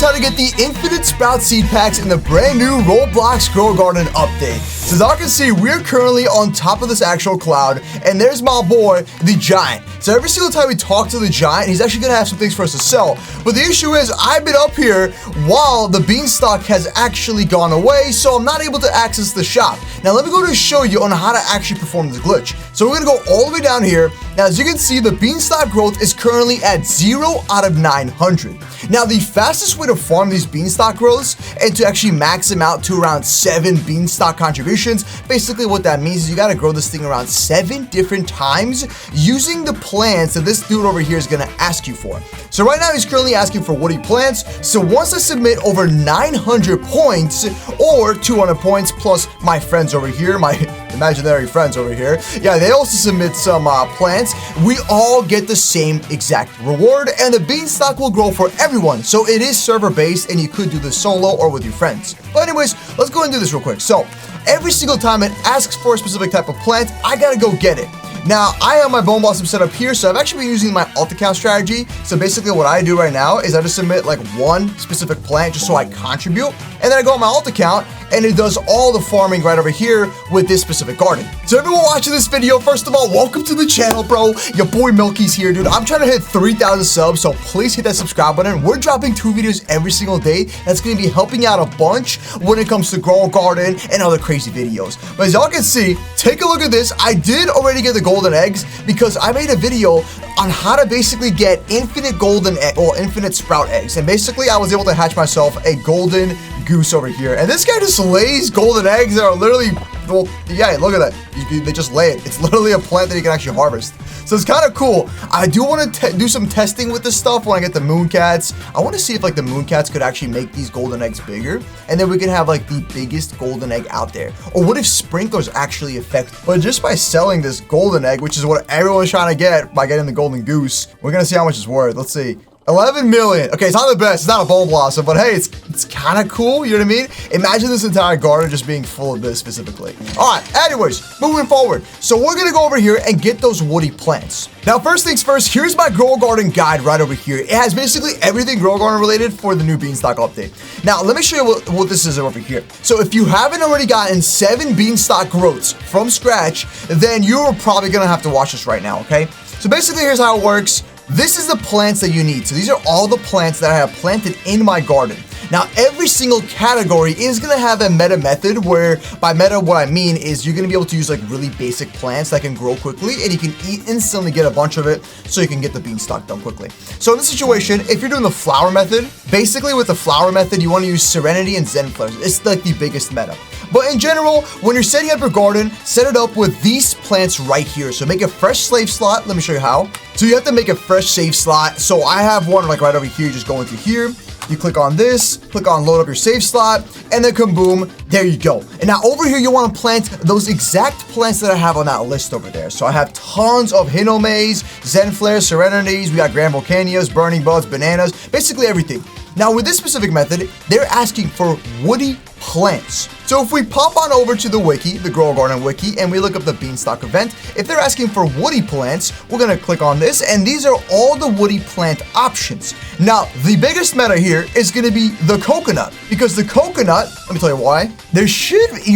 how to get the infinite sprout seed packs in the brand new Roblox Grow Garden update. So as y'all can see, we're currently on top of this actual cloud, and there's my boy, the giant. So every single time we talk to the giant, he's actually gonna have some things for us to sell. But the issue is, I've been up here while the beanstalk has actually gone away, so I'm not able to access the shop. Now let me go to show you on how to actually perform this glitch. So we're gonna go all the way down here. Now as you can see, the beanstalk growth is currently at 0 out of 900. Now the fastest way to farm these beanstalk growths and to actually max them out to around 7 beanstalk contributions, basically what that means is you gotta grow this thing around 7 different times using the plants that this dude over here is gonna ask you for. So right now he's currently asking for woody plants. So once I submit over 900 points or 200 points plus my friends over here, my imaginary friends over here, yeah, they also submit some plants, we all get the same exact reward, and the beanstalk will grow for everyone. So it is server based, and you could do this solo or with your friends. But anyways, let's go and do this real quick. So every single time it asks for a specific type of plant, I gotta go get it. Now, I have my bone blossom set up here, so I've actually been using my alt account strategy. So basically what I do right now is I just submit like one specific plant just so I contribute, and then I go on my alt account and it does all the farming right over here with this specific garden. So everyone watching this video, first of all, welcome to the channel, bro. Your boy Milky's here, dude. I'm trying to hit 3,000 subs, so please hit that subscribe button. We're dropping 2 videos every single day. That's gonna be helping out a bunch when it comes to Grow a Garden and other crazy videos. But as y'all can see, take a look at this. I did already get the golden eggs because I made a video on how to basically get infinite golden egg, or infinite sprout eggs. And basically I was able to hatch myself a golden goose over here. And this guy just lays golden eggs that are literally, well, yeah, look at that. They just lay it. It's literally a plant that you can actually harvest. So it's kind of cool. I do want to do some testing with this stuff when I get the moon cats. I want to see if like the moon cats could actually make these golden eggs bigger, and then we can have like the biggest golden egg out there. Or what if sprinklers actually affect? But just by selling this golden egg, which is what everyone's trying to get by getting the golden goose, we're gonna see how much it's worth. Let's see. 11 million. Okay, it's not the best. It's not a bone blossom, but hey, it's kind of cool. You know what I mean? Imagine this entire garden just being full of this specifically. All right, anyways, moving forward. So we're going to go over here and get those woody plants. Now, first things first, here's my Grow a Garden guide right over here. It has basically everything Grow a Garden related for the new beanstalk update. Now, let me show you what this is over here. So if you haven't already gotten 7 beanstalk growths from scratch, then you're probably going to have to watch this right now, okay? So basically, here's how it works. This is the plants that you need. So these are all the plants that I have planted in my garden. Now, every single category is gonna have a meta method where, by meta, what I mean is you're gonna be able to use like really basic plants that can grow quickly, and you can instantly get a bunch of it so you can get the beanstalk done quickly. So in this situation, if you're doing the flower method, basically with the flower method, you wanna use Serenity and Zen flares. It's like the biggest meta. But in general, when you're setting up your garden, set it up with these plants right here. So make a fresh save slot. Let me show you how. So you have to make a fresh save slot. So I have one like right over here, just going through here. You click on this, click on load up your save slot, and then kaboom, there you go. And now over here, you want to plant those exact plants that I have on that list over there. So I have tons of Hinomays, Zen flares, Serenities, we got Grand Volcanias, Burning Buds, Bananas, basically everything. Now with this specific method, they're asking for woody plants. So if we pop on over to the wiki, the Grow a Garden wiki, and we look up the beanstalk event, if they're asking for woody plants, we're gonna click on this, and these are all the woody plant options. Now, the biggest meta here is gonna be the coconut, because the coconut, let me tell you why, you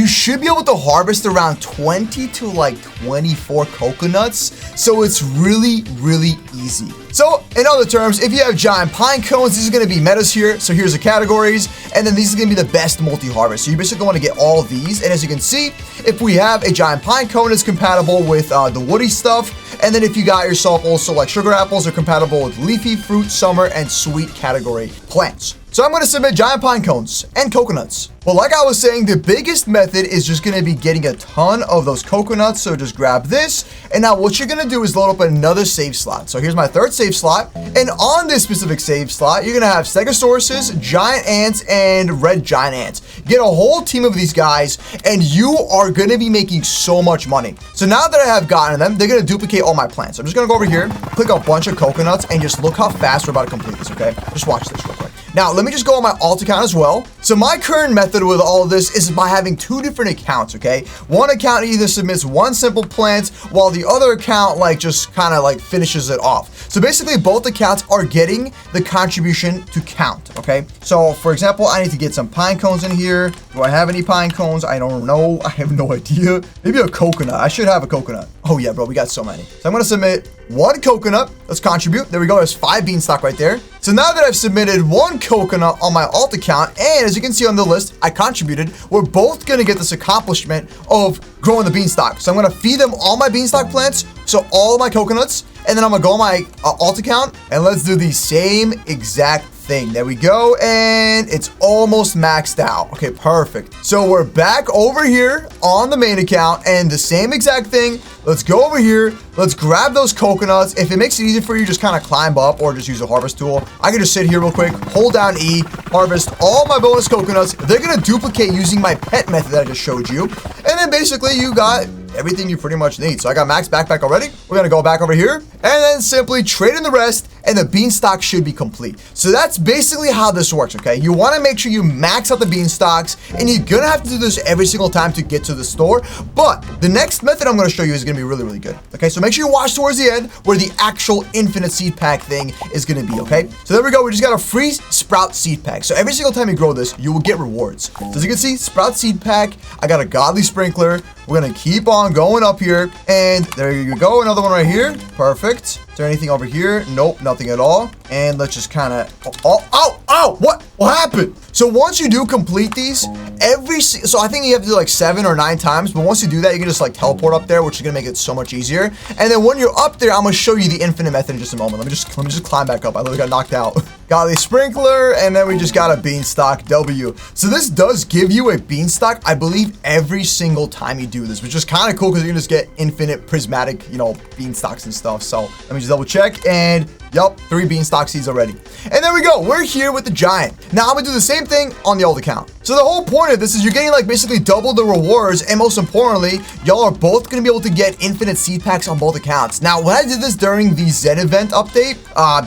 should be able to harvest around 20 to like 24 coconuts, so it's really, really easy. So, in other terms, if you have giant pine cones, these are gonna be metas here. So here's the categories, and then these are gonna be the best multi-harvest. So you basically wanna get all of these, and as you can see, if we have a giant pine cone, it's compatible with the woody stuff, and then if you got yourself also like sugar apples, are compatible with leafy, fruit, summer, and sweet category plants. So I'm gonna submit giant pine cones and coconuts. Well, like I was saying, the biggest method is just gonna be getting a ton of those coconuts. So just grab this. And now what you're gonna do is load up another save slot. So here's my 3rd save slot. And on this specific save slot, you're gonna have stegosauruses, giant ants, and red giant ants. Get a whole team of these guys, and you are gonna be making so much money. So now that I have gotten them, they're gonna duplicate all my plants. So I'm just gonna go over here, click a bunch of coconuts, and just look how fast we're about to complete this, okay? Just watch this real quick. Now, let me just go on my alt account as well. So my current method with all of this is by having 2 different accounts, okay? One account either submits 1 simple plant, while the other account like just kind of like finishes it off. So basically both accounts are getting the contribution to count, okay? So for example, I need to get some pine cones in here. Do I have any pine cones? I don't know. I have no idea. Maybe a coconut. I should have a coconut. Oh yeah, bro, we got so many. So I'm gonna submit 1 coconut. Let's contribute. There we go. There's 5 beanstalk right there. So now that I've submitted 1 coconut on my alt account, and as you can see on the list, I contributed, we're both gonna get this accomplishment of growing the beanstalk. So I'm gonna feed them all my beanstalk plants, so all my coconuts, and then I'm gonna go on my alt account, and let's do the same exact thing. There we go, and it's almost maxed out. Okay, perfect. So we're back over here on the main account, and the same exact thing. Let's go over here. Let's grab those coconuts. If it makes it easy for you, just kind of climb up or just use a harvest tool. I can just sit here real quick, hold down E, harvest all my bonus coconuts. They're gonna duplicate using my pet method that I just showed you, and then basically you got everything you pretty much need. So I got max backpack already. We're gonna go back over here and then simply trade in the rest, and the beanstalk should be complete. So that's basically how this works, okay? You wanna make sure you max out the beanstalks, and you're gonna have to do this every single time to get to the store. But the next method I'm gonna show you is gonna be really, really good. Okay, so make sure you watch towards the end where the actual infinite seed pack thing is gonna be, okay? So there we go. We just got a free sprout seed pack. So every single time you grow this, you will get rewards. So as you can see, sprout seed pack, I got a godly sprinkler. We're gonna keep on going up here, and there you go, another one right here. Perfect. Is there anything over here? Nope, nothing at all. And let's just kind of, what happened? So once you do complete these, so I think you have to do like 7 or 9 times, but once you do that, you can just like teleport up there, which is gonna make it so much easier. And then when you're up there, I'm gonna show you the infinite method in just a moment. Let me just climb back up. I literally got knocked out. Got the sprinkler, and then we just got a beanstalk W. So this does give you a beanstalk, I believe, every single time you do this, which is kind of cool because you can just get infinite prismatic, you know, beanstalks and stuff. So let me just double check, and yup, 3 beanstalk seeds already. And there we go. We're here with the giant. Now I'm gonna do the same thing on the old account. So the whole point of this is you're getting like basically double the rewards, and most importantly, y'all are both gonna be able to get infinite seed packs on both accounts. Now, when I did this during the Z event update,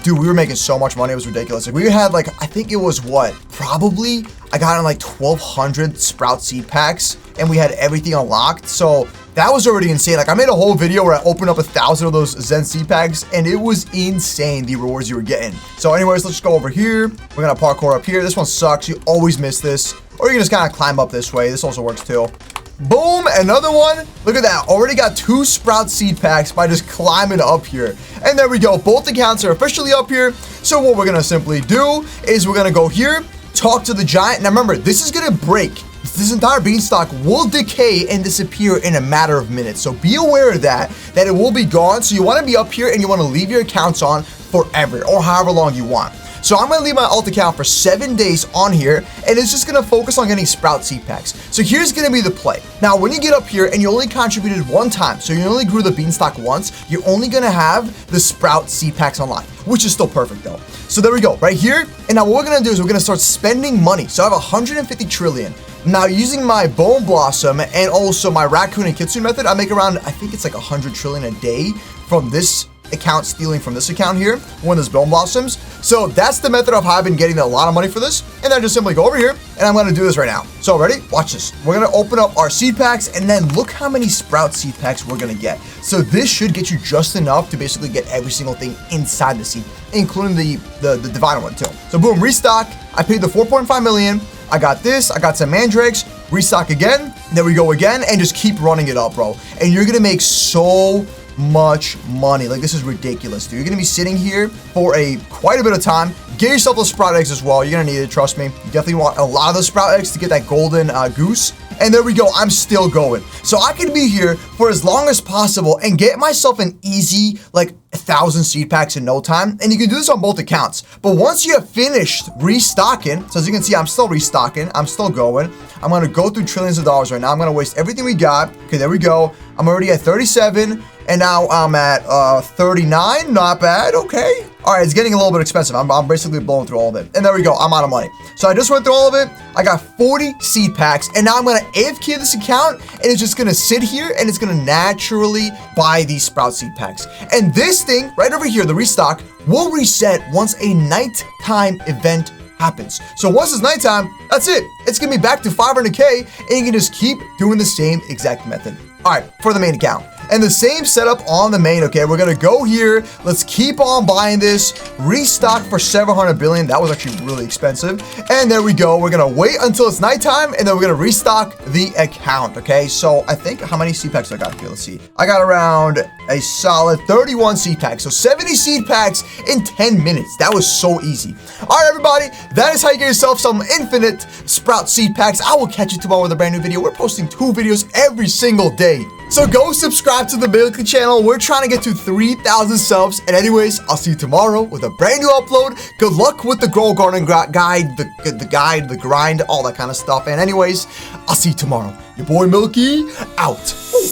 dude, we were making so much money. It was ridiculous. Like we had like, I think it was what? Probably, I got in like 1,200 sprout seed packs, and we had everything unlocked. So that was already insane. Like I made a whole video where I opened up 1,000 of those Zen seed packs, and it was insane the rewards you were getting. So anyways, let's just go over here. We're gonna parkour up here. This one sucks. You always miss this. Or you can just kind of climb up this way. This also works too. Boom, another one. Look at that. Already got 2 sprout seed packs by just climbing up here. And there we go. Both accounts are officially up here. So what we're gonna simply do is we're gonna go here, talk to the giant. Now remember, this is gonna break. This entire beanstalk will decay and disappear in a matter of minutes. So be aware of that it will be gone. So you want to be up here and you want to leave your accounts on forever or however long you want. So I'm going to leave my alt account for 7 days on here, and it's just going to focus on getting sprout seed packs. So here's going to be the play. Now, when you get up here and you only contributed 1 time, so you only grew the beanstalk once, you're only going to have the sprout seed packs online, which is still perfect though. So there we go, right here. And now what we're going to do is we're going to start spending money. So I have 150 trillion. Now, using my bone blossom and also my raccoon and kitsune method, I make around, I think it's like 100 trillion a day from this account, stealing from this account here, one of those bone blossoms. So that's the method of how I've been getting a lot of money for this. And then just simply go over here, and I'm gonna do this right now. So ready? Watch this. We're gonna open up our seed packs, and then look how many sprout seed packs we're gonna get. So this should get you just enough to basically get every single thing inside the seed, including the divine one too. So boom, restock. I paid the 4.5 million. I got this, I got some mandrakes, restock again, there we go again, and just keep running it up, bro. And you're gonna make so much money. Like, this is ridiculous, dude. You're gonna be sitting here for quite a bit of time. Get yourself those sprout eggs as well. You're gonna need it, trust me. You definitely want a lot of those sprout eggs to get that golden goose. And there we go, I'm still going. So I can be here for as long as possible and get myself an easy, like, 1,000 seed packs in no time. And you can do this on both accounts. But once you have finished restocking, so as you can see, I'm still restocking, I'm still going. I'm gonna go through trillions of dollars right now. I'm gonna waste everything we got. Okay, there we go. I'm already at 37, and now I'm at 39, not bad, okay. All right, it's getting a little bit expensive. I'm basically blowing through all of it. And there we go, I'm out of money. So I just went through all of it. I got 40 seed packs, and now I'm gonna AFK this account, and it's just gonna sit here, and it's gonna naturally buy these sprout seed packs. And this thing right over here, the restock, will reset once a nighttime event happens. So once it's nighttime, that's it. It's gonna be back to 500K, and you can just keep doing the same exact method. All right, for the main account. And the same setup on the main, okay? We're gonna go here. Let's keep on buying this. Restock for 700 billion. That was actually really expensive. And there we go. We're gonna wait until it's nighttime, and then we're gonna restock the account, okay? So I think, how many seed packs do I got here? Let's see. I got around a solid 31 seed packs. So 70 seed packs in 10 minutes. That was so easy. All right, everybody. That is how you get yourself some infinite sprout seed packs. I will catch you tomorrow with a brand new video. We're posting 2 videos every single day. So go subscribe to the Milky channel. We're trying to get to 3,000 subs. And anyways, I'll see you tomorrow with a brand new upload. Good luck with the Grow Garden guide, the grind, all that kind of stuff. And anyways, I'll see you tomorrow. Your boy Milky, out.